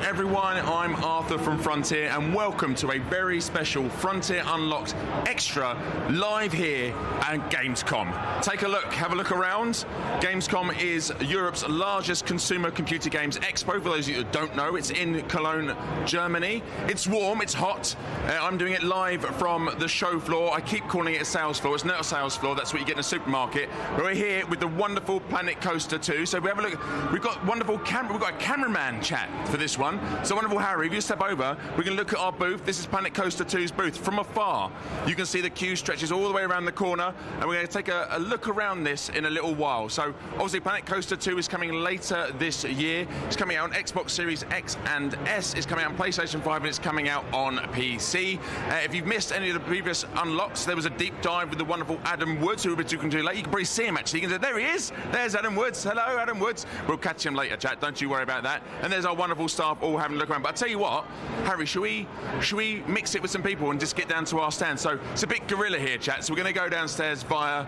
everyone, I'm Arthur from Frontier and welcome to a very special Frontier Unlocked Extra live here at Gamescom. Take a look, have a look around. Gamescom is Europe's largest consumer computer games expo. For those of you that don't know, it's in Cologne, Germany. It's warm, it's hot. I'm doing it live from the show floor. I keep calling it a sales floor. It's not a sales floor, that's what you get in a supermarket. But we're here with the wonderful Planet Coaster 2. So we have a look. We've got wonderful we've got a cameraman chat for this one. So wonderful Harry, if you step over, we can look at our booth. This is Planet Coaster 2's booth. From afar, you can see the queue stretches all the way around the corner, and we're going to take a look around this in a little while. So obviously Planet Coaster 2 is coming later this year. It's coming out on Xbox Series X and S. It's coming out on PlayStation 5, and it's coming out on PC. If you've missed any of the previous unlocks, there was a deep dive with the wonderful Adam Woods, who we'll be talking to later. You can probably see him actually. You can say, there he is. There's Adam Woods. Hello, Adam Woods. We'll catch him later, chat. Don't you worry about that. And there's our wonderful staff all having a look around. But I tell you what, Harry, should we mix it with some people and just get down to our stand? So it's a bit guerrilla here, chat. So we're going to go downstairs via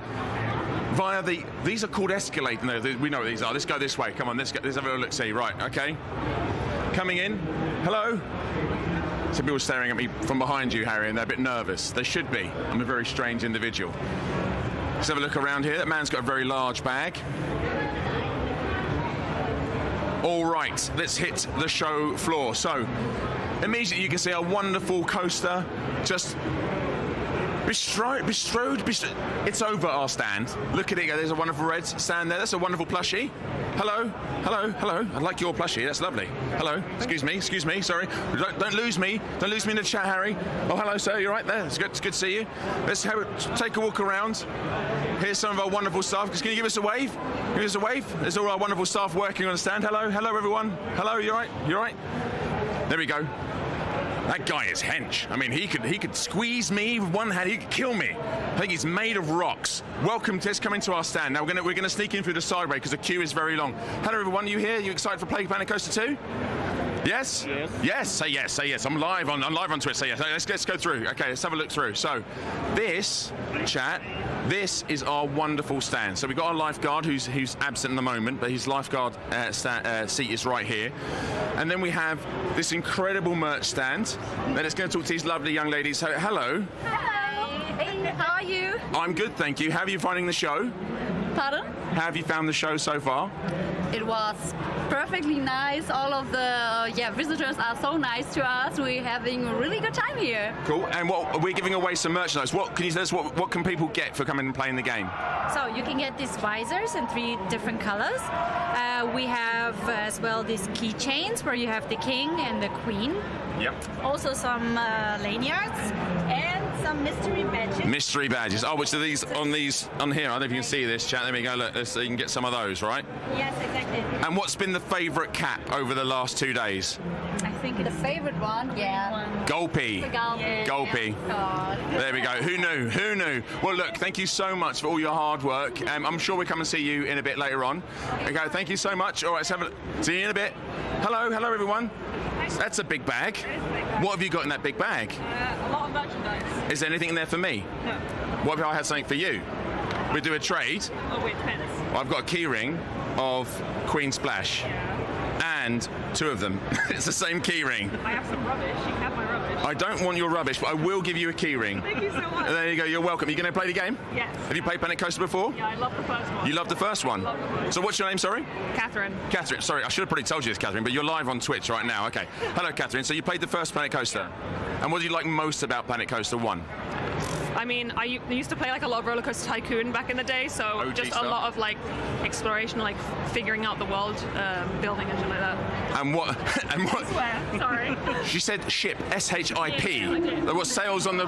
these are called escalators. No, we know what these are. Let's go this way. Come on, let's have a little look. See, right? Okay. Coming in. Hello. Some people staring at me from behind you, Harry, and they're a bit nervous. They should be. I'm a very strange individual. Let's have a look around here. That man's got a very large bag. All right, let's hit the show floor. So, immediately you can see a wonderful coaster just bestrode. It's over our stand. Look at it, there's a wonderful red stand there. That's a wonderful plushie. Hello. I like your plushie, that's lovely. Hello, excuse me, sorry. Don't lose me in the chat, Harry. Oh, hello, sir, you're right there. It's good to see you. Let's take a walk around. Here's some of our wonderful staff. Can you give us a wave? Give us a wave. There's all our wonderful staff working on the stand. Hello, everyone. Hello, you all right? There we go. That guy is hench. I mean, he could squeeze me with one hand. He could kill me. I think he's made of rocks. Welcome to come into our stand. Now we're gonna sneak in through the sideway because the queue is very long. Hello, everyone. You here? You excited for Planet Coaster 2? Yes? Yes. Say yes. I'm live on Twitch. Say yes. Let's go through. Okay, let's have a look through. So, this is our wonderful stand. So we've got our lifeguard who's absent at the moment, but his lifeguard seat is right here. And then we have this incredible merch stand. Then it's going to talk to these lovely young ladies. So, hello. Hello. Hey, how are you? I'm good, thank you. How are you finding the show? Pardon? How have you found the show so far? It was perfectly nice. All of the visitors are so nice to us. We're having a really good time here. Cool. And we're giving away some merchandise. What can you tell us? What can people get for coming and playing the game? So you can get these visors in 3 different colors. We have as well these keychains where you have the king and the queen. Yep. Also some lanyards and some mystery badges. Mystery badges. Oh, which are these on here? I don't know if you can see this, chat. There we go. Look, so you can get some of those, right? Yes, exactly. And what's been the favourite cap over the last 2 days? I think the favorite one, Gulpy. Gulpy. There we go. Who knew? Well, look, thank you so much for all your hard work. I'm sure we'll come and see you in a bit later on. Okay, thank you so much. All right, see you in a bit. Hello, everyone. That's a big bag. What have you got in that big bag? A lot of merchandise. Is there anything in there for me? No. What if I had something for you? We do a trade. Oh, wait, depends. Well, I've got a key ring of Queen Splash. And 2 of them. It's the same key ring. I have some rubbish. You can have my rubbish. I don't want your rubbish, but I will give you a key ring. Thank you so much. There you go. You're welcome. Are you going to play the game? Yes. Have you played Planet Coaster before? Yeah, I love the first one. You love the first one? Love the first one. So what's your name, sorry? Catherine. Catherine. Sorry, I should have probably told you this, Catherine, but you're live on Twitch right now. Okay. Hello, Catherine. So you played the first Planet Coaster. And what do you like most about Planet Coaster 1? I mean, I used to play like a lot of Roller Coaster Tycoon back in the day, so OG just stuff. a lot of like exploration, like figuring out the world, building and shit like that. And what? I swear, sorry. She said ship, S-H-I-P. Yeah, I did. There was sails on the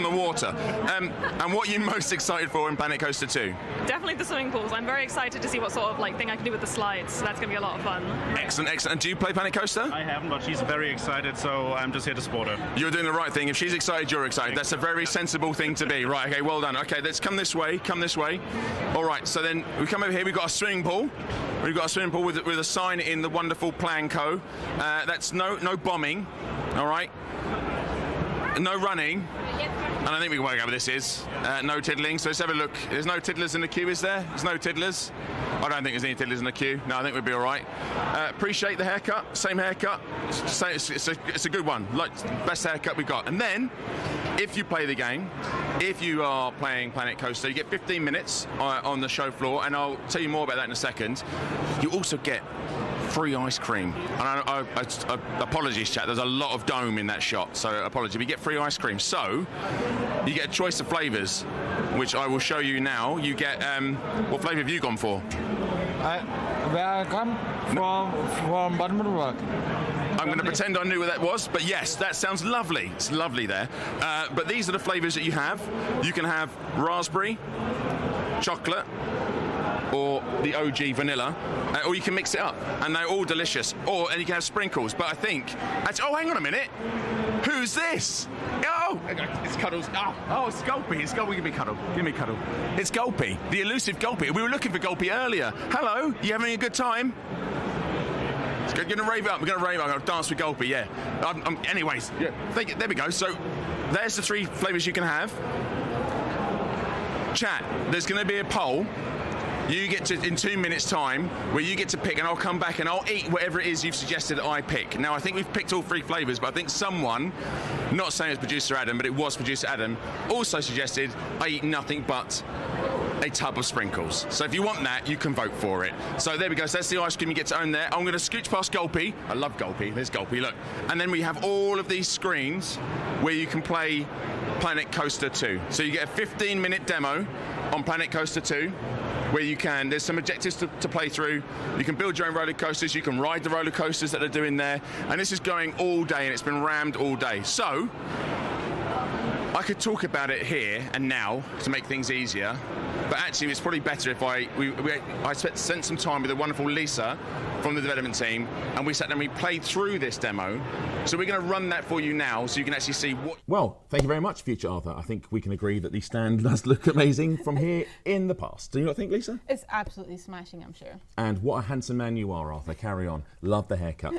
water. And what are you most excited for in Planet Coaster 2? Definitely the swimming pools. I'm very excited to see what sort of like thing I can do with the slides. So that's gonna be a lot of fun. Excellent. And do you play Planet Coaster? I haven't, but she's very excited, so I'm just here to support her. You're doing the right thing. If she's excited, you're excited. That's a very sensible thing to be. Right, okay, well done. Okay, let's come this way. All right, so then we come over here. We've got a swimming pool. We've got a swimming pool with a sign in the wonderful Plan Co. That's no bombing, all right? No running. And I think we can work out what this is. No tiddling, so let's have a look. There's no tiddlers in the queue, is there? There's no tiddlers. I don't think there's any fiddlers in the queue. No, I think we'll be all right. Appreciate the haircut. Same haircut. It's a good one. Like, best haircut we've got. And then, if you play the game, if you are playing Planet Coaster, you get 15 minutes on the show floor, and I'll tell you more about that in a second. You also get free ice cream. And apologies, chat. There's a lot of dome in that shot, so apologies. We get free ice cream. So, you get a choice of flavours, which I will show you now. You get, what flavour have you gone for? Where I come from Baden-Württemberg. I'm going to pretend I knew what that was, but yes, that sounds lovely. It's lovely there. But these are the flavours that you have. You can have raspberry, chocolate, or the OG vanilla, or you can mix it up, and they're all delicious. And you can have sprinkles. But I think, oh, hang on a minute. Who's this? Oh, it's Cuddles. Oh, it's Gulpy. It's Gulpy. Give me Cuddle. Give me Cuddle. It's Gulpy, the elusive Gulpy. We were looking for Gulpy earlier. Hello, you having a good time? We're going to rave up. We're going to rave up. I'm going to dance with Gulpy, yeah. Anyways, yeah. There we go. So there's the 3 flavours you can have. Chat, there's going to be a poll. You get to, in 2 minutes' time, where you get to pick, and I'll come back and I'll eat whatever it is you've suggested I pick. Now, I think we've picked all 3 flavours, but I think someone, not saying it's producer Adam, but it was producer Adam, also suggested I eat nothing but a tub of sprinkles. So if you want that, you can vote for it. So there we go. So that's the ice cream you get to own there. I'm going to scooch past Gulpy. I love Gulpy. There's Gulpy, look. And then we have all of these screens where you can play Planet Coaster 2. So you get a 15-minute demo on Planet Coaster 2. Where there's some objectives to play through. You can build your own roller coasters, you can ride the roller coasters that are doing there, and this is going all day, and it's been rammed all day. So, I could talk about it here and now to make things easier, but actually it's probably better if I spent some time with the wonderful Lisa from the development team, and we sat down and we played through this demo. So we're going to run that for you now, so you can actually see what... Well, thank you very much, Future Arthur. I think we can agree that the stand does look amazing from here in the past. Do you not think, Lisa? It's absolutely smashing, I'm sure. And what a handsome man you are, Arthur. Carry on. Love the haircut.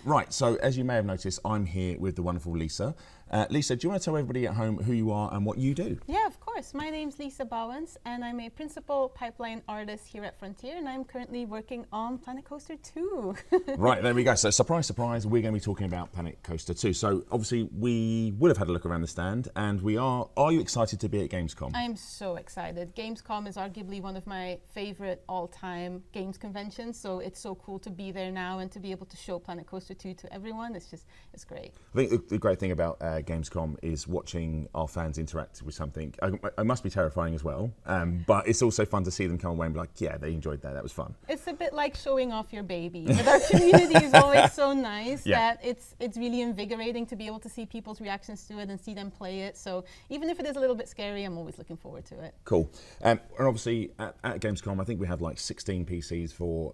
Right, so as you may have noticed, I'm here with the wonderful Lisa. Lisa, do you want to tell everybody at home who you are and what you do? Yeah, of course. My name's Lisa Bowens, and I'm a principal pipeline artist here at Frontier, and I'm currently working on Planet Coaster 2. Right, there we go. So surprise, surprise, we're going to be talking about Planet Coaster 2. So obviously we would have had a look around the stand, and we are you excited to be at Gamescom? I'm so excited. Gamescom is arguably one of my favorite all-time games conventions, so it's so cool to be there now and to be able to show Planet Coaster 2 to everyone. It's great. I think the great thing about Gamescom is watching our fans interact with something. It must be terrifying as well, but it's also fun to see them come away and be like, yeah, they enjoyed that. That was fun. It's a bit like showing off your baby. But our community is always so nice that it's really invigorating to be able to see people's reactions to it and see them play it. So even if it is a little bit scary, I'm always looking forward to it. Cool. And obviously at Gamescom, I think we had like 16 PCs for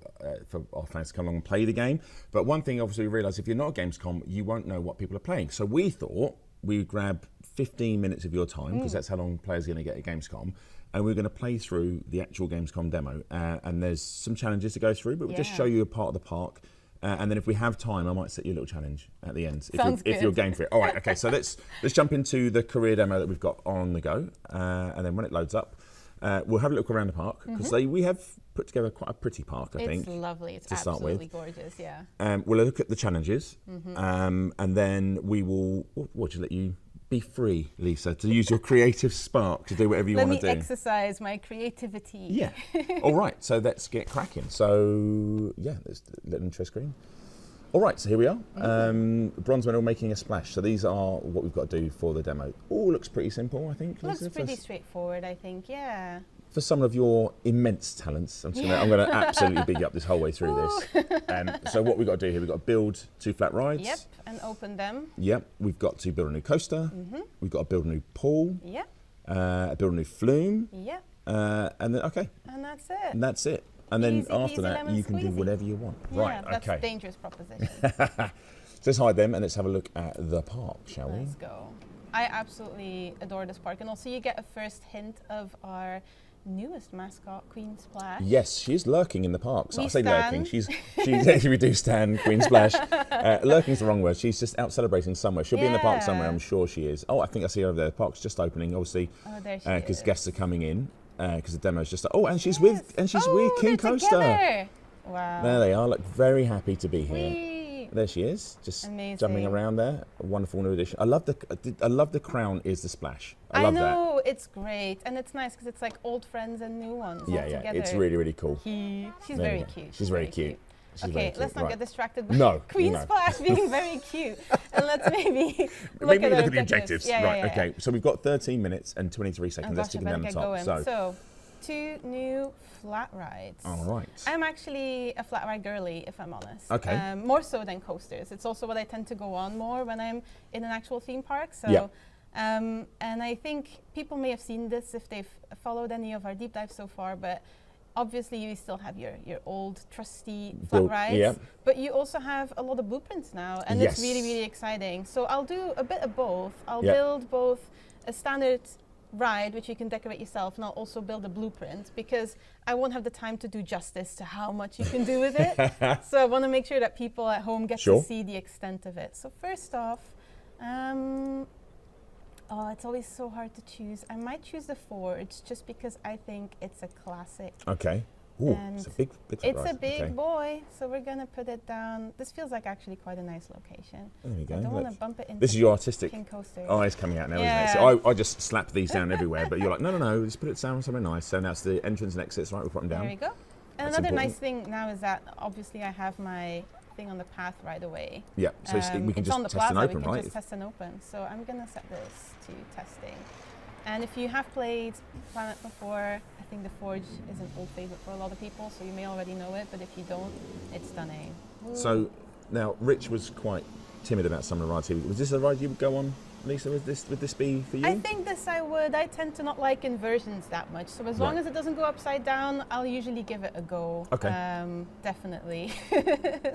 our fans to come along and play the game. But one thing, obviously, we realised if you're not at Gamescom, you won't know what people are playing. So we thought we would grab 15 minutes of your time, because that's how long players are going to get at Gamescom, and we're going to play through the actual Gamescom demo. And there's some challenges to go through, but we'll just show you a part of the park. And then if we have time, I might set you a little challenge at the end if you're game for it. All right, okay. So let's jump into the career demo that we've got on the go, and then when it loads up, we'll have a look around the park, because we have put together quite a pretty park, I think. It's lovely. It's absolutely gorgeous, yeah. We'll look at the challenges, and then we will. We'll just let you be free, Lisa, to use your creative spark to do whatever you want to do. Let me exercise my creativity. Yeah. All right. So let's get cracking. So yeah, let's let them share screen. All right, so here we are. Bronze medal making a splash. So these are what we've got to do for the demo. All looks pretty simple, I think. Looks pretty straightforward, I think, yeah. For some of your immense talents, I'm going to absolutely big you up this whole way through this. So what we've got to do here, we've got to build 2 flat rides. Yep, and open them. Yep, we've got to build a new coaster. We've got to build a new pool. Yep. Build a new flume. Yep. And then, okay. And that's it. And that's it. And then Easy, after that, you can do whatever you want. Yeah, right, that's okay. a dangerous proposition. So let's hide them and let's have a look at the park, shall we? Let's go. I absolutely adore this park. And also you get a first hint of our newest mascot, Queen Splash. Yes, she is lurking in the park. So I say stan. lurking. She's we do stand Queen Splash. Lurking is the wrong word. She's just out celebrating somewhere. She'll be in the park somewhere. I'm sure she is. Oh, I think I see her over there. The park's just opening, obviously, Oh, there she because is. guests are coming in. because the demo's just like, oh, and she's with King Coaster. Together. Wow. There they are. Look, very happy to be here. Whee! There she is, just Amazing. jumping around there. A wonderful new addition. I love the crown is the splash. I love that. know, it's great, and it's nice because it's like old friends and new ones all together. It's really, really cool. She's very cute. She's very cute. Okay, let's not get distracted by No, Queen no. Splash being very cute, and let's maybe Look at at the objectives. Right. Yeah. Okay. So we've got 13 minutes and 23 Oh seconds. Let's gosh, I take them better down the get top. going. So, 2 new flat rides. All right. I'm actually a flat ride girly, if I'm honest. Okay. More so than coasters. It's also what I tend to go on more when I'm in an actual theme park. So, Yeah. and I think people may have seen this if they've followed any of our deep dives so far, but obviously you still have your old trusty flat rides, yeah. but you also have a lot of blueprints now, and Yes. it's really, really exciting. So I'll do a bit of both. I'll Yeah. build both a standard ride, which you can decorate yourself, and I'll also build a blueprint because I won't have the time to do justice to how much you can do with it. So I want to make sure that people at home get Sure. to see the extent of it. So first off, it's always so hard to choose. I might choose the Forge just because I think it's a classic. Okay. Ooh, And it's a big It's ride. a big Okay. boy, so we're gonna put it down. This feels like actually quite a nice location. There we go. I don't want to Look. bump it into This is your artistic King Coaster. eyes coming out now, Yeah. isn't it? So I just slap these down everywhere, but you're like, no, just put it down somewhere nice. So that's the entrance and exits, right? We'll put them down. There we go. And That's another important. nice thing now is that obviously I have my thing on the path right away. Yeah, so we can it's on the just test plaza, and open, we can right? just test and open. So I'm gonna set this to testing. And if you have played Planet before, I think the Forge is an old favorite for a lot of people, so you may already know it, but if you don't, it's stunning. So now Rich was quite timid about some of the rides here. Was this a ride you would go on, Lisa? Would this be for you? I think this I would. I tend to not like inversions that much, so as long Right. as it doesn't go upside down, I'll usually give it a go. Okay. Definitely.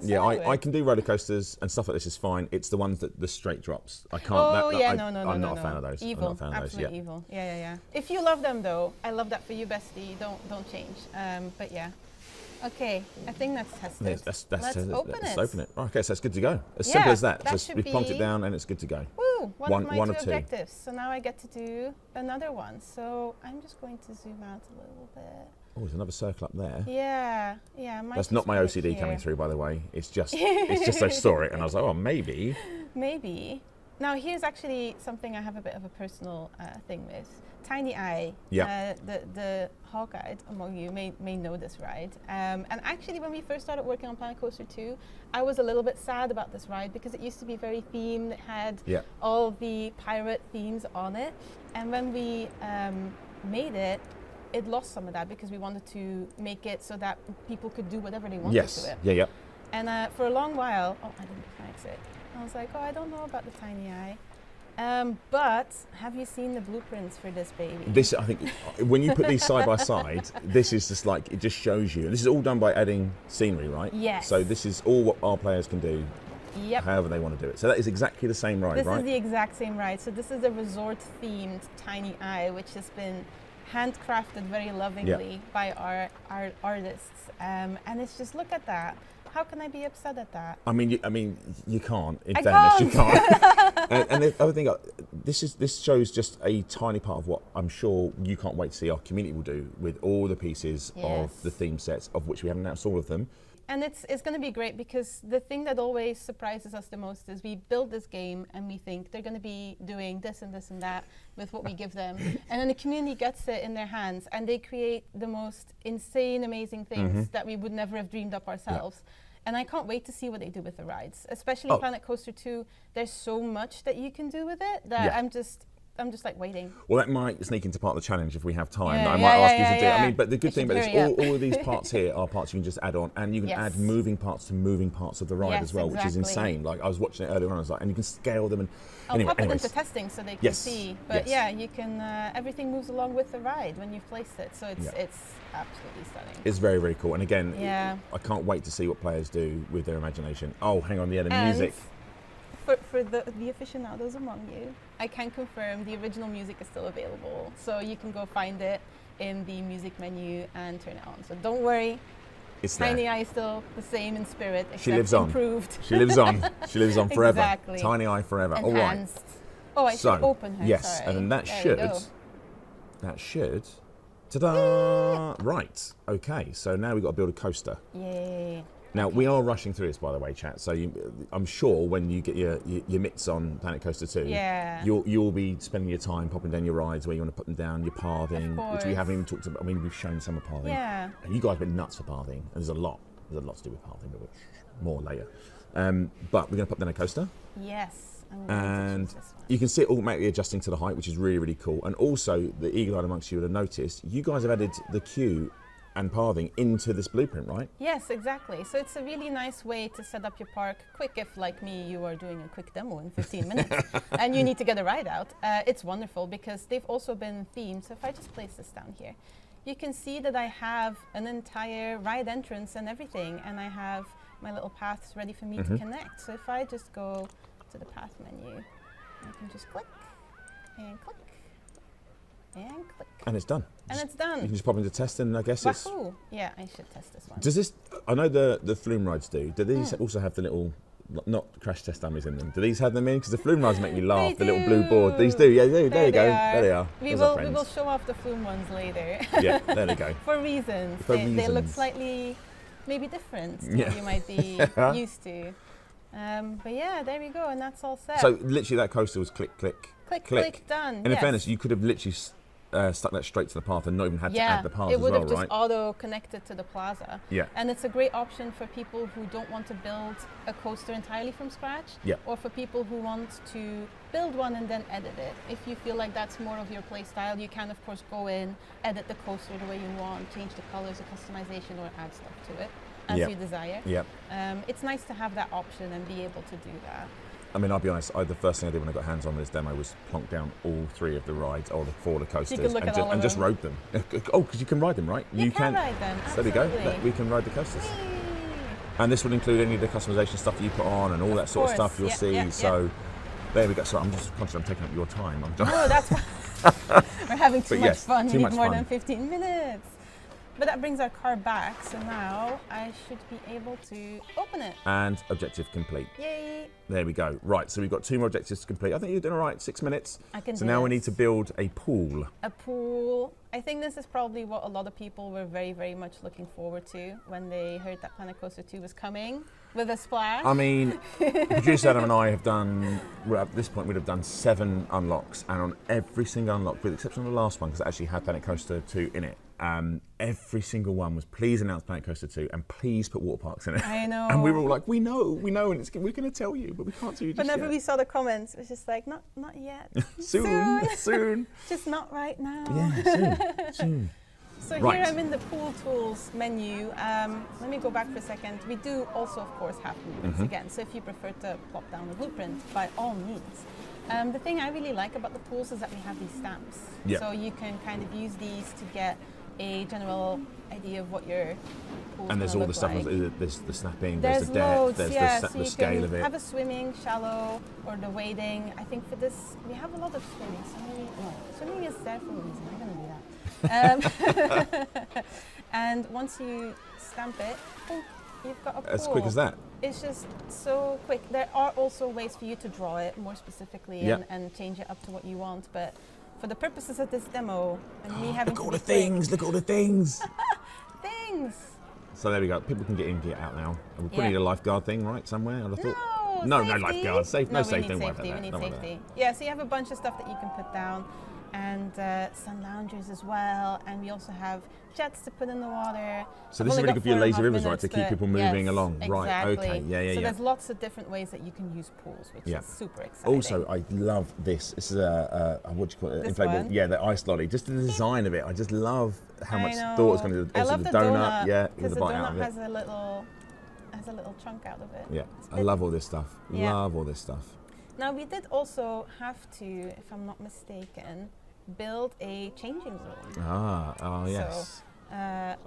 Yeah, I would. can do roller coasters and stuff like this is fine. It's the ones that the straight drops. I can't. Oh yeah, no. I'm not a fan of those. Evil, I'm not a fan of those. absolute Yeah. evil. Yeah. If you love them though, I love that for you, bestie. Don't change. But yeah. Okay, I think that's tested. Yes, let's open it. Oh, okay, so it's good to go. As simple Yeah, as that. that Just should we've plonked it be- down and it's good to go. Woo! One of my one two of two. objectives. So now I get to do another one. So I'm just going to zoom out a little bit. Oh, there's another circle up there. Yeah. I might That's just not my put it OCD coming here. through, by the way. It's just I saw it and I was like, oh, maybe. Maybe. Now here's actually something I have a bit of a personal thing with. Tiny Eye, Yeah. the hawk-eyed among you may know this ride. And actually when we first started working on Planet Coaster 2, I was a little bit sad about this ride because it used to be very themed. It had Yeah. all the pirate themes on it. And when we made it, it lost some of that because we wanted to make it so that people could do whatever they wanted Yes. to it. Yeah. And for a long while, I didn't fix it. I was like, I don't know about the Tiny Eye. But have you seen the blueprints for this baby? This, I think, when you put these side by side, this is just like, it just shows you. This is all done by adding scenery, right? Yes. So this is all what our players can do, Yep. however they want to do it. So that is exactly the same ride, This right? is the exact same ride. So this is a resort-themed Tiny Eye, which has been handcrafted very lovingly by our artists. And it's just, look at that. How can I be upset at that? I mean, you can't. In I fairness, you can't. can't. and the other thing, this shows just a tiny part of what I'm sure you can't wait to see our community will do with all the pieces Yes. of the theme sets, of which we haven't announced all of them. And it's going to be great because the thing that always surprises us the most is we build this game and we think they're going to be doing this and this and that with what we give them. And then the community gets it in their hands and they create the most insane, amazing things that we would never have dreamed up ourselves. And I can't wait to see what they do with the rides, especially Planet Coaster 2. There's so much that you can do with it that I'm just like waiting. Well, that might sneak into part of the challenge if we have time. Yeah, I might ask you to do. yeah. I mean, but the good I thing should about this, hurry up. all of these parts here are parts you can just add on, and you can Yes. add moving parts to moving parts of the ride Yes, as well, which is exactly. insane. Like I was watching it earlier on, I was like, and you can scale them. And I'll pop it anyways. into testing so they can Yes, see. But yes. yeah, you can. Everything moves along with the ride when you've placed it, so it's Yeah. it's absolutely stunning. It's very, very cool. And again, Yeah. I can't wait to see what players do with their imagination. Oh, hang on, the And music. For the aficionados among you, I can confirm the original music is still available, so you can go find it in the music menu and turn it on. So don't worry, It's Tiny there. Eye is still the same in spirit, except She lives on. improved. She lives on. She lives on forever. Exactly. Tiny Eye forever. All right. Enhanced. Oh, I So should open her. yes, sorry. and then There we go. that should Ta-da! Right. Okay. So now we've got to build a coaster. Yay. Now we are rushing through this, by the way, chat. So I'm sure when you get your mitts on Planet Coaster 2, Yeah. you'll be spending your time popping down your rides where you want to put them down, your pathing, which we haven't even talked about. I mean, we've shown some of pathing. Yeah. And you guys have been nuts for pathing. And there's a lot to do with pathing, but more later. But we're going to pop down a coaster. Yes. I'm going to And choose this one. you can see it automatically adjusting to the height, which is really, really cool. And also, the eagle-eyed amongst you would have noticed, you guys have added the queue and pathing into this blueprint, right? Yes, exactly. So it's a really nice way to set up your park quick if, like me, you are doing a quick demo in 15 minutes and you need to get a ride out. It's wonderful because they've also been themed. So if I just place this down here, you can see that I have an entire ride entrance and everything, and I have my little paths ready for me to connect. So if I just go to the path menu, I can just click and click and click. And it's done. And it's done. You can just pop into testing, and I guess it's... Wahoo! Yeah, I should test this one. Does this... I know the flume rides do. Do these also have the little... Not crash test dummies in them. Do these have them in? Because the flume rides make me laugh. The little blue board. These do. Yeah, there you go. There they are. We will show off the flume ones later. Yeah, there they go. For reasons. For They look reasons. slightly maybe different to Yeah. what you might be used to. But yeah, there we go, and that's all set. So literally that coaster was click, click, click, click, done. And in fairness, you could have literally stuck that straight to the path and not even had to add the path it as would well, have just right? auto connected to the plaza. Yeah. And it's a great option for people who don't want to build a coaster entirely from scratch, Yeah. or for people who want to build one and then edit it. If you feel like that's more of your play style, you can of course go in, edit the coaster the way you want, change the colors or customization, or add stuff to it as Yeah. you desire. Yeah. It's nice to have that option and be able to do that. I mean, I'll be honest, the first thing I did when I got hands on with this demo was plonk down all 3 of the rides, or the 4 of the coasters, look at all of just them. rode them. Oh, because you can ride them, right? You can ride them, So there we go. absolutely. We can ride the coasters. And this would include any of the customization stuff that you put on and all that sort of course. stuff you'll Yeah, see. yeah, So there we go. So I'm just conscious I'm taking up your time. No, that's fine. We're having too But much yes, fun. too We much need more fun. than 15 minutes. But that brings our car back, so now I should be able to open it. And objective complete. Yay! There we go. Right, so we've got 2 more objectives to complete. I think you're doing all right, 6 minutes. I can So do now we this. need to build a pool. A pool. I think this is probably what a lot of people were very, very much looking forward to when they heard that Planet Coaster 2 was coming with a splash. I mean, producer Adam and I have done, well, at this point we'd have done 7 unlocks, and on every single unlock, with the exception of the last one, because it actually had Planet Coaster 2 in it, every single one was please announce Planet Coaster 2 and please put water parks in it. I know. And we were all like, we know, and we're going to tell you, but we can't tell you just Whenever yet. we saw the comments, it was just like, not yet. Soon. Just not right now. Yeah, soon. So Right. here I'm in the pool tools menu. Let me go back for a second. We do also, of course, have blueprints again. So if you prefer to plop down a blueprint, by all means. The thing I really like about the pools is that we have these stamps. Yeah. So you can kind of use these to get a general idea of what your pool's And there's gonna all the look stuff, like. there's the snapping, There's the depth, loads, there's yeah. the So you scale can of it. have a swimming, shallow, or the wading. I think for this, we have a lot of swimming. Swimming is there for a reason. I'm going to do that. And once you stamp it, oh, you've got a pool. As quick as that. It's just so quick. There are also ways for you to draw it more specifically and change it up to what you want. But for the purposes of this demo, and me having Look to at all be the things, look at all the things. things. So there we go. People can get in, get out now. And we probably Yeah. need a lifeguard thing, right? Somewhere. I'd have thought. No, No safety. lifeguard. Safe. No we safe. need Don't worry about safety. that. We need Don't worry about safety. Yeah, so you have a bunch of stuff that you can put down, and sun loungers as well. And we also have jets to put in the water. So I've this is only really got good for your 4.5 lazy rivers, right? minutes To keep people moving along. Right. Exactly. Okay. Yeah. So there's lots of different ways that you can use pools, which Yeah. is super exciting. Also, I love this. This is a what do you call it? This Inflatable. one? Yeah, the ice lolly. Just the design of it. I just love how much I thought it's know. going to do. I Also love the the donut. Yeah, with because the the bite out donut of it. has a little chunk out of it. Yeah, It's I bit- love all this stuff. Yeah. Love all this stuff. Now we did also have to, if I'm not mistaken, build a changing room. Oh yes. So,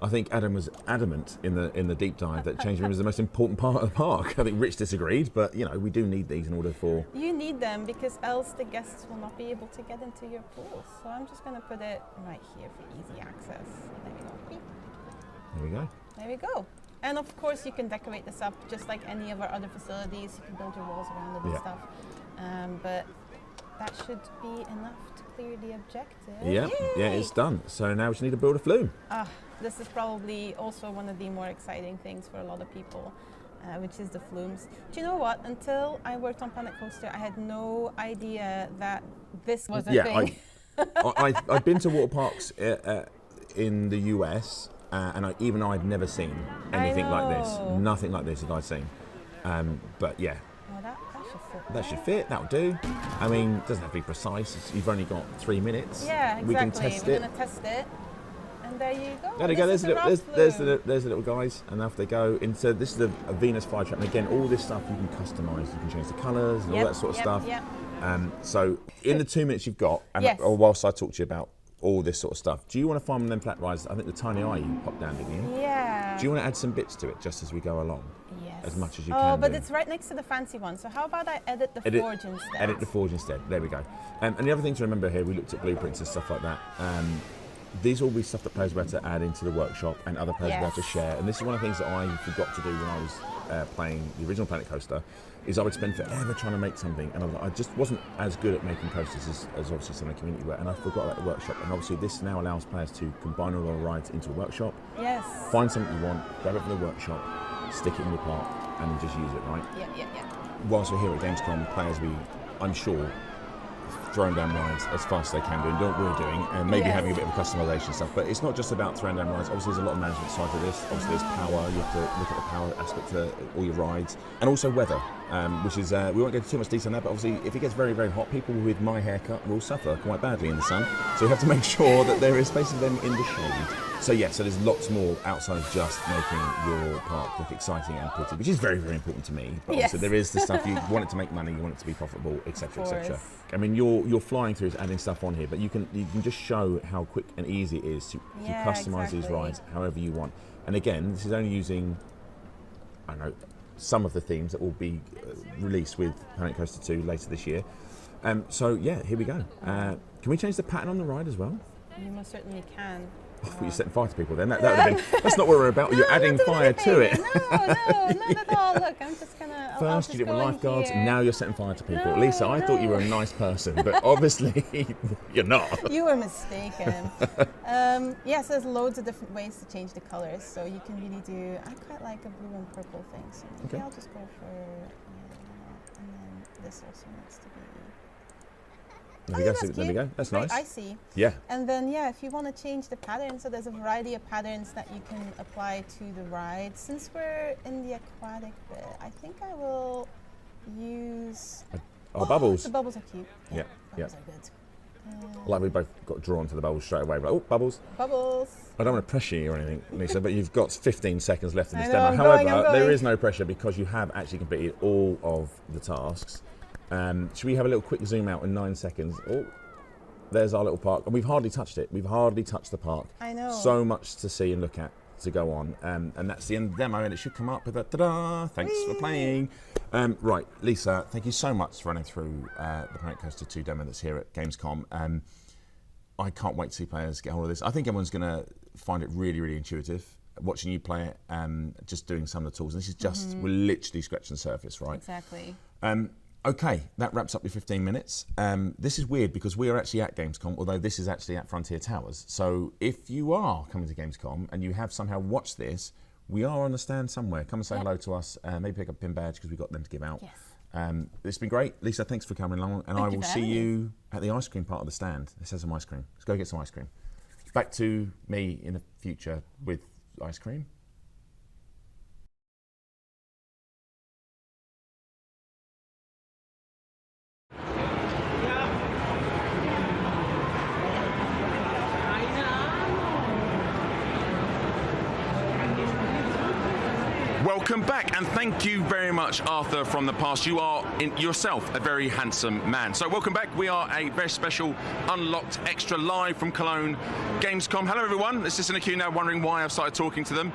I think Adam was adamant in the deep dive that changing rooms is the most important part of the park. I think Rich disagreed, but you know we do need these in order for. you need them because else the guests will not be able to get into your pool. So I'm just going to put it right here for easy access. There we go. Beep. There we go. There we go. And of course you can decorate this up just like any of our other facilities. You can build your walls around it and Yeah. stuff. But that should be enough to clear the objective. Yeah, yeah, it's done. So now we just need to build a flume. This is probably also one of the more exciting things for a lot of people, which is the flumes. Do you know what? Until I worked on Planet Coaster, I had no idea that this was a thing. I've been to water parks in the US, and even I'd never seen anything like this. Nothing like this had I seen. But yeah. Oh, that should fit. That should fit, that'll do. I mean, it doesn't have to be precise. You've only got 3 minutes. Yeah, exactly. We can test We're going to test it. And there you go. There you go. There's the little guys, and off they go. Into this is a Venus fire trap, and again, all this stuff you can customise. You can change the colours and all that sort of stuff. Yep. So in the 2 minutes you've got, and yes. or whilst I talk to you about all this sort of stuff, do you want to find one of them flat rides? I think the tiny eye you popped down, didn't you? Yeah. Do you want to add some bits to it just as we go along? Yes. As much as you can. Oh, but it's right next to the fancy one. So how about I edit the forge instead? Edit the forge instead. There we go. And the other thing to remember here, we looked at blueprints and stuff like that. These will be stuff that players will be able to add into the workshop, and other players will be able to share. And this is one of the things that I forgot to do when I was playing the original Planet Coaster, is I would spend forever trying to make something, and I just wasn't as good at making coasters as obviously some of the community were, and I forgot about the workshop. And obviously this now allows players to combine all the rides into a workshop. Yes. Find something you want, grab it from the workshop, stick it in your park, and then just use it, right? Yeah. Whilst we're here at Gamescom, players will be, I'm sure, throwing down rides as fast as they can do, and what we're doing, and maybe having a bit of customization stuff. But it's not just about throwing down rides. Obviously, there's a lot of management side to this. Obviously, there's power. You have to look at the power aspect to all your rides, and also weather, which is we won't go into too much detail on that. But obviously, if it gets very, very hot, people with my haircut will suffer quite badly in the sun. So you have to make sure that there is space for them in the shade. So yeah, so there's lots more outside of just making your park look exciting and pretty, which is very, very important to me. But also there is the stuff you want it to make money, you want it to be profitable, etc., etc. I mean, you're flying through adding stuff on here, but you can just show how quick and easy it is to customise these rides however you want. And again, this is only using, I don't know, some of the themes that will be released with Planet Coaster 2 later this year. So yeah, here we go. Can we change the pattern on the ride as well? You most certainly can. I thought you were setting fire to people then. That would have been. That's not what we're about. You're adding fire to it. No, not at all. Look, I'm just gonna. First, you did with lifeguards. Now you're setting fire to people. Lisa, I thought you were a nice person, but obviously you're not. You were mistaken. Yes, there's loads of different ways to change the colors. So you can really do. I quite like a blue and purple thing. So maybe I'll just go for. And then this also needs to be. There we go. That's nice. I see. Yeah. And then, if you want to change the pattern, so there's a variety of patterns that you can apply to the ride. Since we're in the aquatic bit, I think I will use... bubbles. The bubbles are cute. Yeah. Bubbles are good. Like we both got drawn to the bubbles straight away. Like, oh, bubbles. Bubbles. I don't want to pressure you or anything, Lisa, but you've got 15 seconds left in this demo. However, there is no pressure because you have actually completed all of the tasks. Should we have a little quick zoom out in 9 seconds? Oh, there's our little park. And we've hardly touched it. We've hardly touched the park. I know. So much to see and look at to go on. And that's the end of the demo, and it should come up with a ta-da! Thanks for playing. Right, Lisa, thank you so much for running through the Planet Coaster 2 demo that's here at Gamescom. I can't wait to see players get hold of this. I think everyone's going to find it really, really intuitive. Watching you play it, just doing some of the tools. And this is just, we're literally scratching the surface, right? Exactly. Okay, that wraps up your 15 minutes. This is weird because we are actually at Gamescom, although this is actually at Frontier Towers. So if you are coming to Gamescom and you have somehow watched this, we are on the stand somewhere. Come and say hello to us. Maybe pick up a pin badge because we've got them to give out. Yes. It's been great. Lisa, thanks for coming along. And I will see you at the ice cream part of the stand. Let's have some ice cream. Let's go get some ice cream. Back to me in the future with ice cream. Welcome back, and thank you very much, Arthur from the past. You are yourself a very handsome man. So welcome back. We are a very special Unlocked Extra live from Cologne Gamescom. Hello everyone. This is in a queue now wondering why I've started talking to them.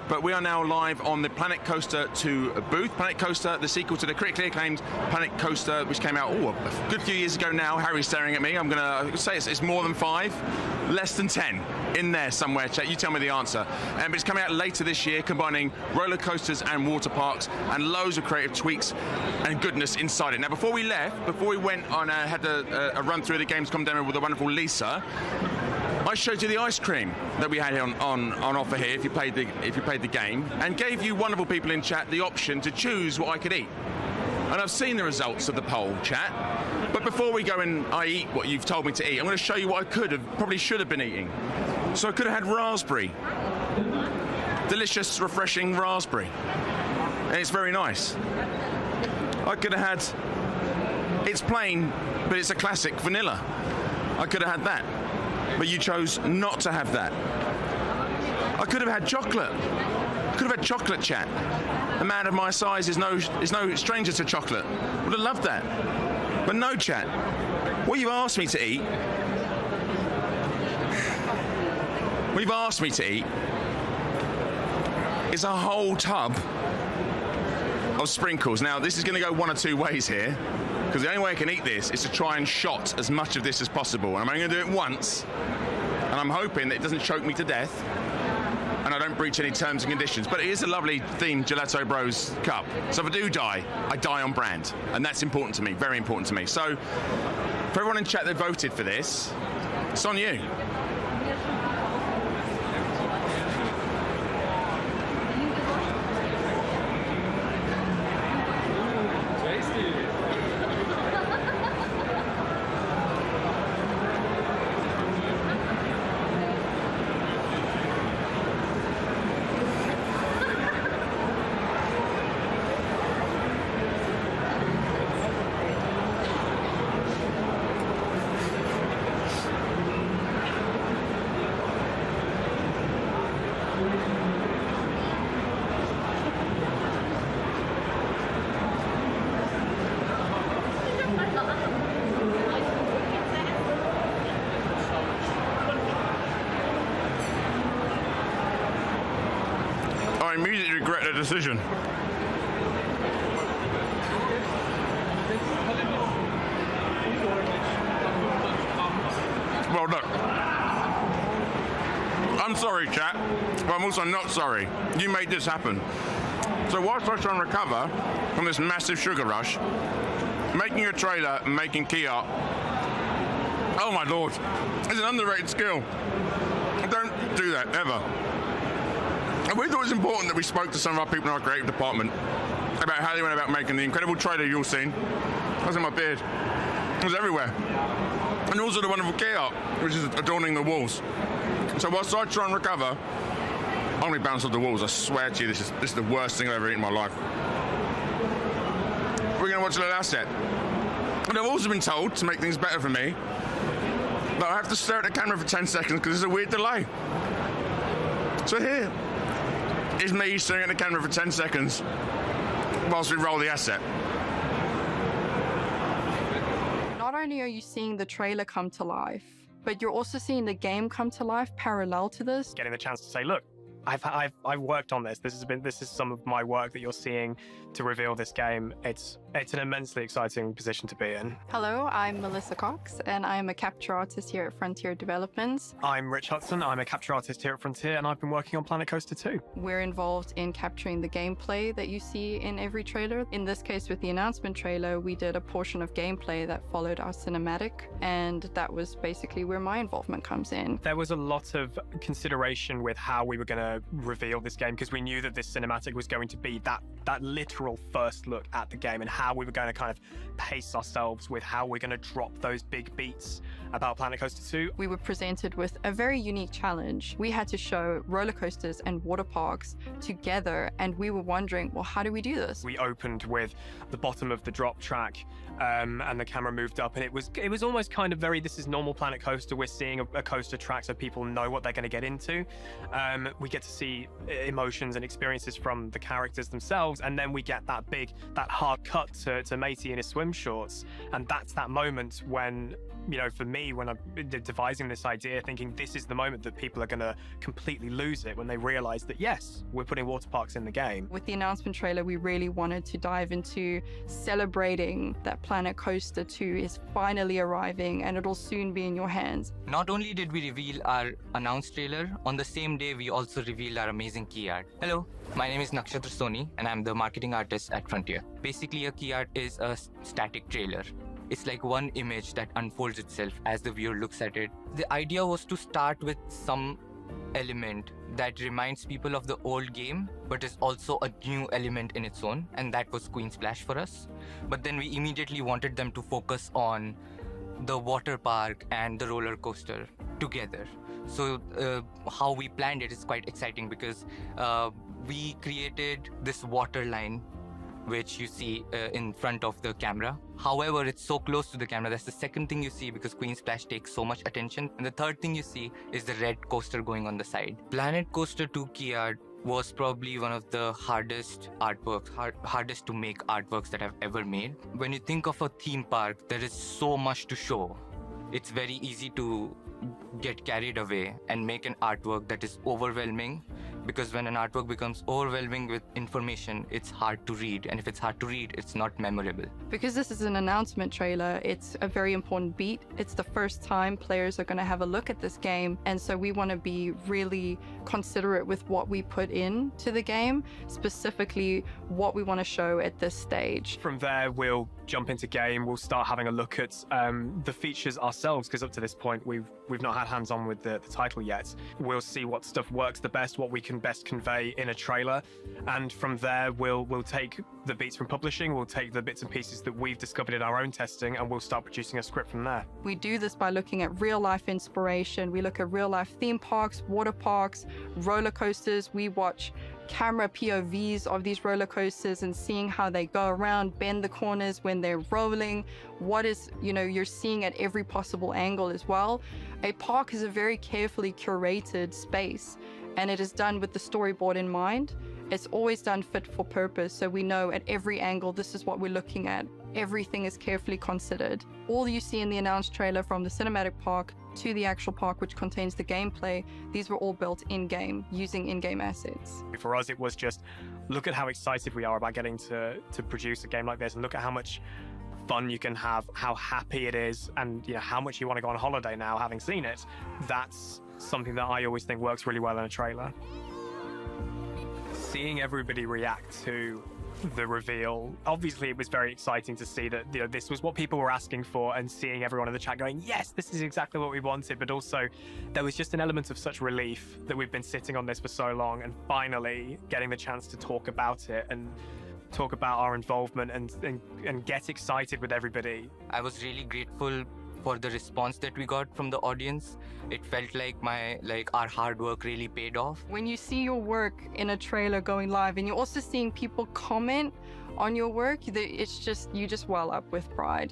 But we are now live on the Planet Coaster 2 booth. Planet Coaster, the sequel to the critically acclaimed Planet Coaster, which came out a good few years ago now. Harry's staring at me. I'm going to say it's more than 5, less than 10. In there somewhere, chat. You tell me the answer. But it's coming out later this year, combining roller coasters and water parks, and loads of creative tweaks and goodness inside it. Now, before we left, before we went on, had a run through the Gamescom demo with the wonderful Lisa, I showed you the ice cream that we had on offer here if you played the game, and gave you wonderful people in chat the option to choose what I could eat. And I've seen the results of the poll, chat. But before we go and I eat what you've told me to eat, I'm going to show you what I probably should have been eating. So I could have had raspberry. Delicious, refreshing raspberry. And it's very nice. I could have had, it's plain, but it's a classic vanilla. I could have had that. But you chose not to have that. I could have had chocolate. I could have had chocolate, chat. A man of my size is no stranger to chocolate. Would have loved that. But no, chat. What you've asked me to eat, is a whole tub of sprinkles. Now, this is going to go one or two ways here, because the only way I can eat this is to try and shot as much of this as possible. And I'm only going to do it once, and I'm hoping that it doesn't choke me to death, and I don't breach any terms and conditions. But it is a lovely themed Gelato Bros cup. So if I do die, I die on brand. And that's important to me, very important to me. So for everyone in chat that voted for this, it's on you. I immediately regret the decision. Well, look. I'm sorry, chat, but I'm also not sorry. You made this happen. So whilst I try and recover from this massive sugar rush, making a trailer and making key art, oh my lord, it's an underrated skill. Don't do that, ever. And we thought it was important that we spoke to some of our people in our creative department about how they went about making the incredible trailer you've all seen. That was in my beard. It was everywhere. And also the wonderful key art, which is adorning the walls. So whilst I try and recover, I'm going to bounce off the walls. I swear to you, this is the worst thing I've ever eaten in my life. We're going to watch a little asset. And I've also been told, to make things better for me, that I have to stare at the camera for 10 seconds because there's a weird delay. So here is me staring at the camera for 10 seconds whilst we roll the asset. Not only are you seeing the trailer come to life, but you're also seeing the game come to life parallel to this. Getting the chance to say, look, I've worked on this. This is some of my work that you're seeing to reveal this game. It's an immensely exciting position to be in. Hello, I'm Melissa Cox, and I'm a capture artist here at Frontier Developments. I'm Rich Hudson. I'm a capture artist here at Frontier, and I've been working on Planet Coaster 2. We're involved in capturing the gameplay that you see in every trailer. In this case, with the announcement trailer, we did a portion of gameplay that followed our cinematic, and that was basically where my involvement comes in. There was a lot of consideration with how we were going to reveal this game, because we knew that this cinematic was going to be that literal first look at the game, and how we were going to kind of pace ourselves with how we're going to drop those big beats about Planet Coaster 2. We were presented with a very unique challenge. We had to show roller coasters and water parks together, and we were wondering, well, how do we do this? We opened with the bottom of the drop track, and the camera moved up, and it was almost kind of very, this is normal Planet Coaster. We're seeing a coaster track so people know what they're going to get into. We get to see emotions and experiences from the characters themselves, and then we get that hard cut up to Matey in his swim shorts. And that's that moment when, you know, for me, when I'm devising this idea, thinking this is the moment that people are going to completely lose it when they realize that, yes, we're putting water parks in the game. With the announcement trailer, we really wanted to dive into celebrating that Planet Coaster 2 is finally arriving and it'll soon be in your hands. Not only did we reveal our announced trailer, on the same day we also revealed our amazing key art. Hello, my name is Xtra Soni and I'm the marketing artist at Frontier. Basically, a key art is a static trailer. It's like one image that unfolds itself as the viewer looks at it. The idea was to start with some element that reminds people of the old game, but is also a new element in its own, and that was Queen Splash for us. But then we immediately wanted them to focus on the water park and the roller coaster together. So how we planned it is quite exciting because we created this water line which you see in front of the camera. However, it's so close to the camera. That's the second thing you see because Queen Splash takes so much attention. And the third thing you see is the red coaster going on the side. Planet Coaster 2 key art was probably one of the hardest artworks, hardest to make artworks that I've ever made. When you think of a theme park, there is so much to show. It's very easy to get carried away and make an artwork that is overwhelming, because when an artwork becomes overwhelming with information, it's hard to read, and if it's hard to read, it's not memorable. Because this is an announcement trailer, it's a very important beat. It's the first time players are going to have a look at this game, and so we want to be really considerate with what we put into the game, specifically what we want to show at this stage. From there, we'll jump into game. We'll start having a look at the features ourselves, because up to this point, we've not had hands-on with the title yet. We'll see what stuff works the best, what we can best convey in a trailer, and from there, we'll take the beats from publishing, we'll take the bits and pieces that we've discovered in our own testing, and we'll start producing a script from there. We do this by looking at real-life inspiration. We look at real-life theme parks, water parks, roller coasters. We watch camera POVs of these roller coasters and seeing how they go around, bend the corners when they're rolling. What is, you're seeing at every possible angle as well. A park is a very carefully curated space, and it is done with the storyboard in mind. It's always done fit for purpose, so we know at every angle this is what we're looking at. Everything is carefully considered. All you see in the announced trailer, from the cinematic park to the actual park, which contains the gameplay, these were all built in-game, using in-game assets. For us, it was just, look at how excited we are about getting to produce a game like this, and look at how much fun you can have, how happy it is, and how much you want to go on holiday now, having seen it. That's something that I always think works really well in a trailer. Seeing everybody react to the reveal, obviously it was very exciting to see that this was what people were asking for, and seeing everyone in the chat going, yes, this is exactly what we wanted. But also there was just an element of such relief that we've been sitting on this for so long, and finally getting the chance to talk about it and talk about our involvement and get excited with everybody. I was really grateful for the response that we got from the audience. It felt like our hard work really paid off. When you see your work in a trailer going live, and you're also seeing people comment on your work, it's just, you just well up with pride.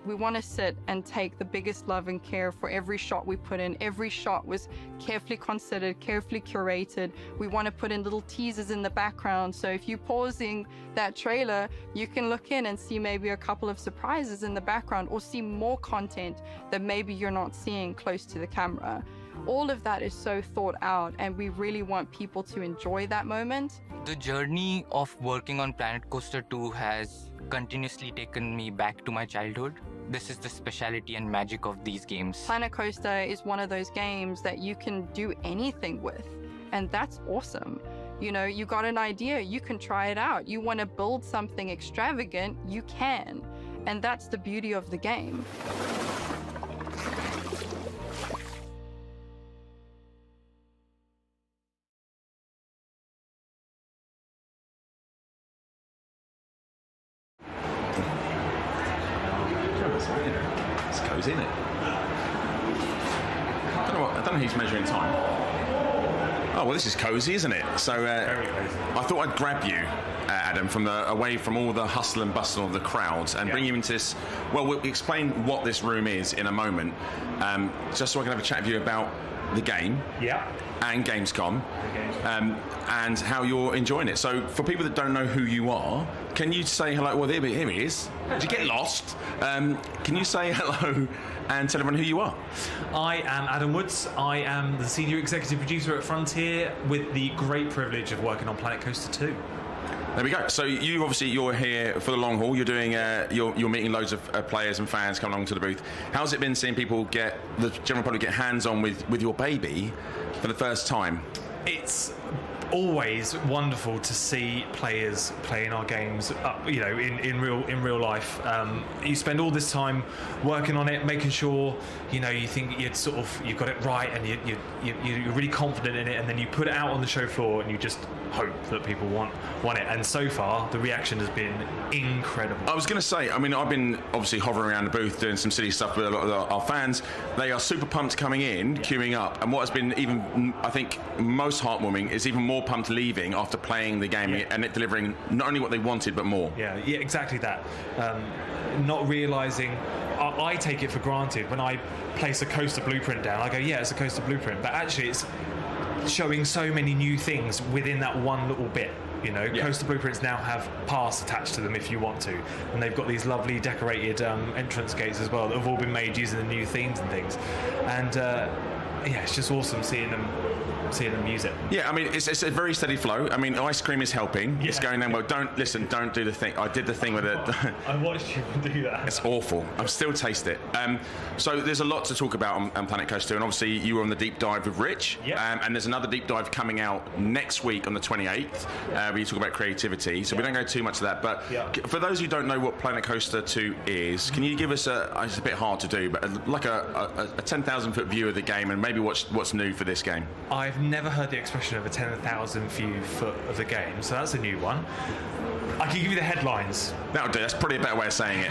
We want to sit and take the biggest love and care for every shot we put in. Every shot was carefully considered, carefully curated. We want to put in little teasers in the background, so if you're pausing that trailer, you can look in and see maybe a couple of surprises in the background, or see more content that maybe you're not seeing close to the camera. All of that is so thought out, and we really want people to enjoy that moment. The journey of working on Planet Coaster 2 has continuously taken me back to my childhood. This is the speciality and magic of these games. Planet Coaster is one of those games that you can do anything with, and that's awesome. You got an idea, you can try it out. You want to build something extravagant, you can. And that's the beauty of the game. It's cozy, isn't it? I don't know who's measuring time. Oh, well, this is cozy, isn't it? So I thought I'd grab you, Adam, away from all the hustle and bustle of the crowds, and bring you into this. Well, we'll explain what this room is in a moment, just so I can have a chat with you about the game. Yeah. And Gamescom, and how you're enjoying it. So, for people that don't know who you are, can you say hello? Well, here he is. Did you get lost? Can you say hello and tell everyone who you are? I am Adam Woods. I am the senior executive producer at Frontier, with the great privilege of working on Planet Coaster 2. There we go. So you're here for the long haul. You're doing you're meeting loads of players and fans come along to the booth. How's it been seeing people the general public get hands on with your baby for the first time? It's always wonderful to see players playing our games, in real life. You spend all this time working on it, making sure you think you've got it right, and you're really confident in it, and then you put it out on the show floor, and you just hope that people want it. And so far, the reaction has been incredible. I was going to say, I've been obviously hovering around the booth doing some silly stuff with a lot of our fans. They are super pumped coming in, queuing up, and what has been even, I think, most heartwarming is even more pumped leaving after playing the game and it delivering not only what they wanted but more. Yeah, exactly that. Not realising, I take it for granted when I place a coaster blueprint down. I go, yeah, it's a coaster blueprint, but actually it's showing so many new things within that one little bit. Coaster blueprints now have paths attached to them if you want to, and they've got these lovely decorated entrance gates as well that have all been made using the new themes and things. And it's just awesome seeing them use it. Yeah, it's a very steady flow. Ice cream is helping. Yeah. It's going down well. Don't do the thing. I did the thing with it. I watched you do that. It's awful. I still taste it. So there's a lot to talk about on Planet Coaster, and obviously you were on the deep dive with Rich. Yeah. And there's another deep dive coming out next week on the 28th, where you talk about creativity. So we don't go too much of that. But for those who don't know what Planet Coaster 2 is, can you give us it's a bit hard to do, but like a 10,000-foot view of the game, and maybe what's new for this game? I've never heard the expression of a 10,000 view foot of the game, so that's a new one. I can give you the headlines. That'll do. That's probably a better way of saying it.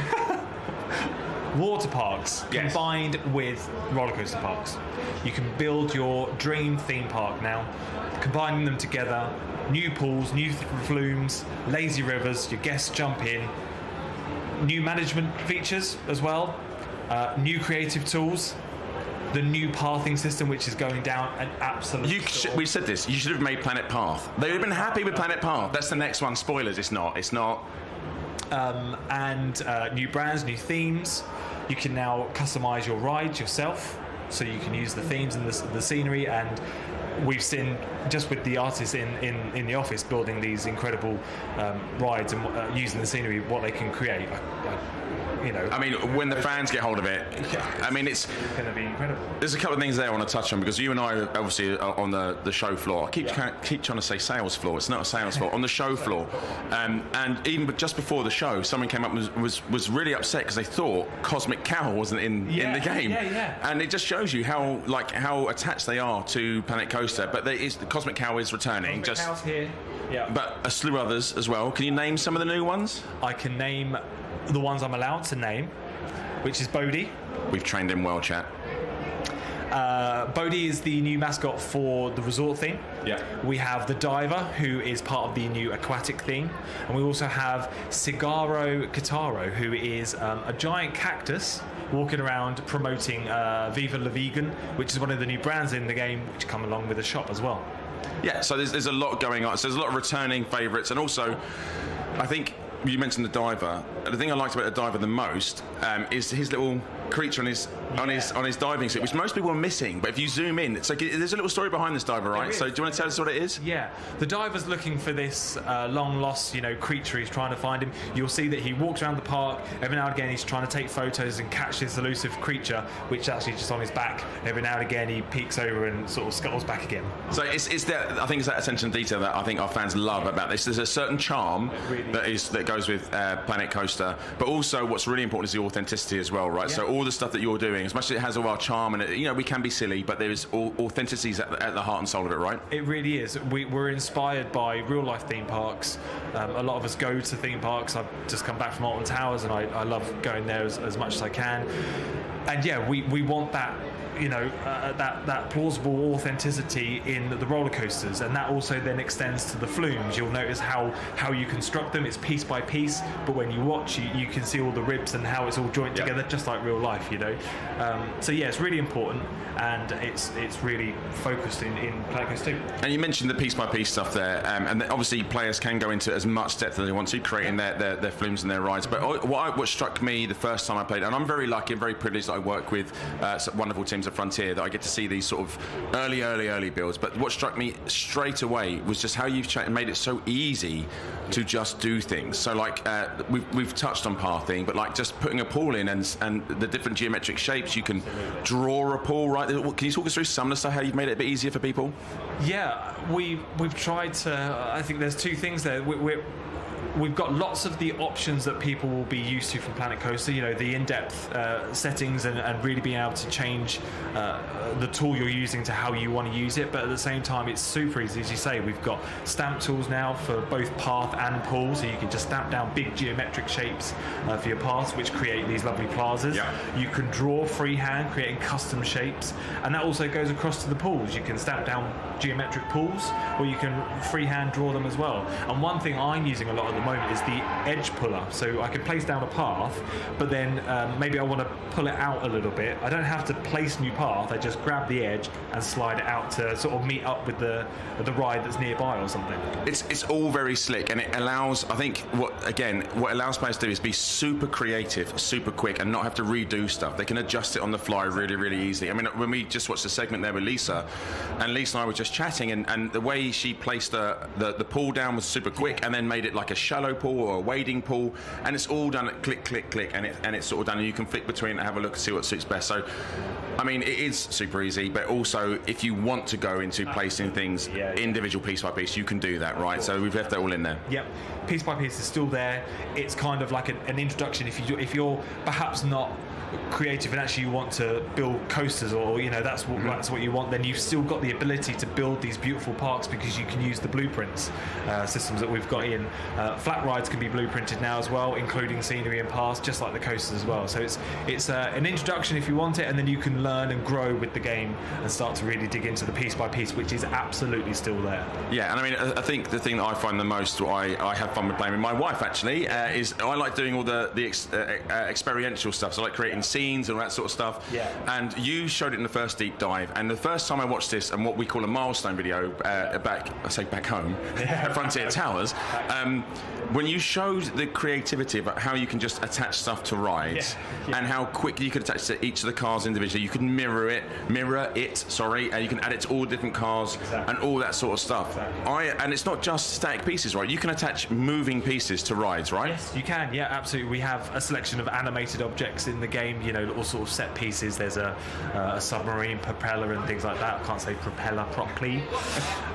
Water parks combined with roller coaster parks. You can build your dream theme park now, combining them together. New pools, new flumes, lazy rivers. Your guests jump in. New management features as well. New creative tools. The new pathing system, which is going down an absolute... We said this. You should have made Planet Path. They would have been happy with Planet Path. That's the next one. Spoilers. It's not. And new brands, new themes. You can now customise your rides yourself, so you can use the themes and the scenery. And we've seen, just with the artists in the office building these incredible rides and using the scenery, what they can create. When the fans get hold of it, it's going to be incredible. There's a couple of things there I want to touch on, because you and I are obviously on the show floor. I keep trying to say sales floor. It's not a sales floor. On the show floor, and even just before the show, someone came up and was really upset because they thought Cosmic Cow wasn't in the game. Yeah. And it just shows you how attached they are to Planet Coaster. But the Cosmic Cow is returning. Cow's here. Yeah. But a slew of others as well. Can you name some of the new ones? I can name the ones I'm allowed to name, which is Bodhi. We've trained him well, chat. Bodhi is the new mascot for the resort theme. Yeah. We have the Diver, who is part of the new aquatic theme. And we also have Cigaro Kitaro, who is a giant cactus walking around promoting Viva La Vegan, which is one of the new brands in the game, which come along with the shop as well. Yeah, so there's a lot going on. So there's a lot of returning favourites, and also, I think you mentioned the Diver. The thing I liked about the Diver the most is his little creature on his diving suit, which most people are missing. But if you zoom in, it's like there's a little story behind this Diver, right? So do you want to tell us what it is? Yeah, the Diver's looking for this long lost, creature. He's trying to find him. You'll see that he walks around the park. Every now and again, he's trying to take photos and catch this elusive creature, which is actually just on his back. Every now and again, he peeks over and sort of scuttles back again. So it's that, I think it's that attention to detail that I think our fans love about this. There's a certain charm that goes with Planet Coaster, but also what's really important is the authenticity as well, right? Yeah. So all the stuff that you're doing, as much as it has all our charm and we can be silly, but there's authenticity at the heart and soul of it, right? It really is. We're inspired by real life theme parks. A lot of us go to theme parks. I've just come back from Alton Towers, and I love going there as much as I can. And yeah, we want that that plausible authenticity in the roller coasters, and that also then extends to the flumes. You'll notice how you construct them. It's piece by piece, but when you watch, you can see all the ribs and how it's all joined together, just like real life, So yeah, it's really important, and it's really focused in Planet Coaster 2. And you mentioned the piece by piece stuff there, and obviously players can go into as much depth as they want to, creating their flumes and their rides. But what struck me the first time I played, and I'm very lucky and very privileged that I work with some wonderful teams at Frontier, that I get to see these sort of early builds. But what struck me straight away was just how you've made it so easy to just do things. So like we've touched on pathing, but like just putting a pool in and the different geometric shapes, you can draw a pool, right? Can you talk us through some of the stuff, how you've made it a bit easier for people? Yeah, we've tried to. I think there's two things there. We've got lots of the options that people will be used to from Planet Coaster, the in-depth settings and really being able to change the tool you're using to how you want to use it. But at the same time, it's super easy, as you say. We've got stamp tools now for both path and pool, so you can just stamp down big geometric shapes for your paths, which create these lovely plazas. Yeah. You can draw freehand, creating custom shapes, and that also goes across to the pools. You can stamp down geometric pools, or you can freehand draw them as well. And one thing I'm using a lot at the moment is the edge puller. So I can place down a path, but then maybe I want to pull it out a little bit. I don't have to place new path. I just grab the edge and slide it out to sort of meet up with the ride that's nearby or something. It's all very slick, and it allows, I think, what allows players to do is be super creative, super quick, and not have to redo stuff. They can adjust it on the fly really, really easily. I mean, when we just watched the segment there with Lisa, and Lisa and I were just chatting, and the way she placed the pool down was super quick, and then made it like a shallow pool or a wading pool, and it's all done at click, click, click, and it's sort of done, and you can flick between and have a look and see what suits best. So, I mean, it is super easy, but also if you want to go into placing things individual piece by piece, you can do that, right? So we've left that all in there. Yep, piece by piece is still there. It's kind of like an introduction if you're perhaps not creative and actually you want to build coasters, or that's what you want, then you've still got the ability to build these beautiful parks because you can use the blueprints systems that we've got in. Flat rides can be blueprinted now as well, including scenery and paths, just like the coasters as well. So it's an introduction if you want it, and then you can learn and grow with the game and start to really dig into the piece by piece, which is absolutely still there. Yeah, and I mean, I think the thing that I find the most, I have fun with playing with my wife actually, is I like doing all the experiential stuff. So I like creating scenes and all that sort of stuff. Yeah. And you showed it in the first deep dive, and the first time I watched this, and what we call a milestone video back home at Frontier Towers, when you showed the creativity about how you can just attach stuff to rides, and how quickly you could attach to each of the cars individually. You can mirror it, and you can add it to all different cars and all that sort of stuff. And it's not just static pieces, right? You can attach moving pieces to rides, right? Yes, you can. Yeah, absolutely. We have a selection of animated objects in the game, all sort of set pieces. There's a submarine propeller and things like that. I can't say propeller properly.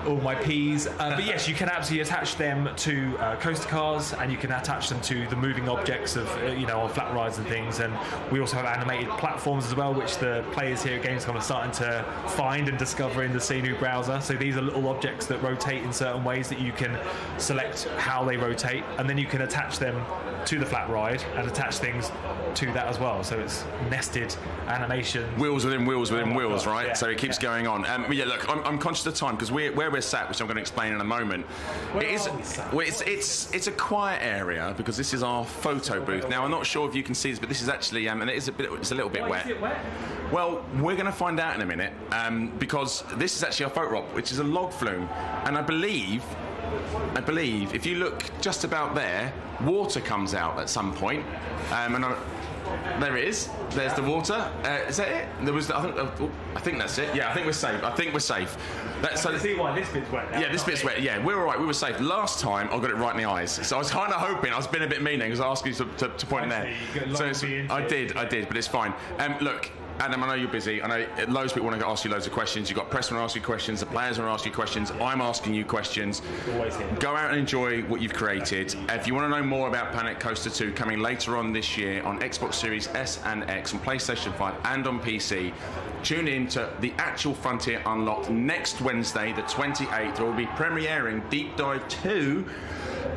All my P's. But yes, you can absolutely attach them to coaster cars, and you can attach them to the moving objects of, on flat rides and things. And we also have animated platforms as well, which the players here at Gamescom are starting to find and discover in the Scenery browser. So these are little objects that rotate in certain ways that you can select how they rotate, and then you can attach them to the flat ride and attach things to that as well. So it's nested animation. Wheels within wheels within wheels, right? Yeah, so it keeps going on. Look, I'm conscious of time because where we're sat, which I'm going to explain in a moment, it's a quiet area because this is our photo booth. Now, I'm not sure if you can see this, but this is actually, and it's a little bit wet. Is it wet? Well, we're going to find out in a minute because this is actually our photo op, which is a log flume, and I believe if you look just about there, water comes out at some point, there it is. There's the water. Is that it? There was. I think that's it. Yeah, I think we're safe. So see why this bit's wet now. Yeah, this bit's wet. Yeah, we're all right. We were safe. Last time, I got it right in the eyes. So I was kind of hoping. I was being a bit meaning because I asked you to point in there. I did, but it's fine. Look, Adam, I know you're busy. I know loads of people want to ask you loads of questions. You've got press want to ask you questions. The players want to ask you questions. I'm asking you questions. Always here. Go out and enjoy what you've created. If you want to know more about Planet Coaster 2 coming later on this year on Xbox Series S and X, on PlayStation 5 and on PC, tune in to the actual Frontier Unlocked next Wednesday, the 28th. We'll be premiering Deep Dive 2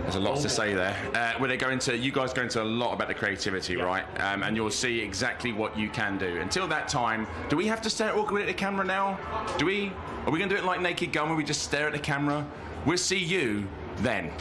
There's a lot to say there. Where you guys go into a lot about the creativity, right? And you'll see exactly what you can do. Until that time, do we have to stare awkwardly at the camera now? Are we going to do it like Naked Gun where we just stare at the camera? We'll see you then.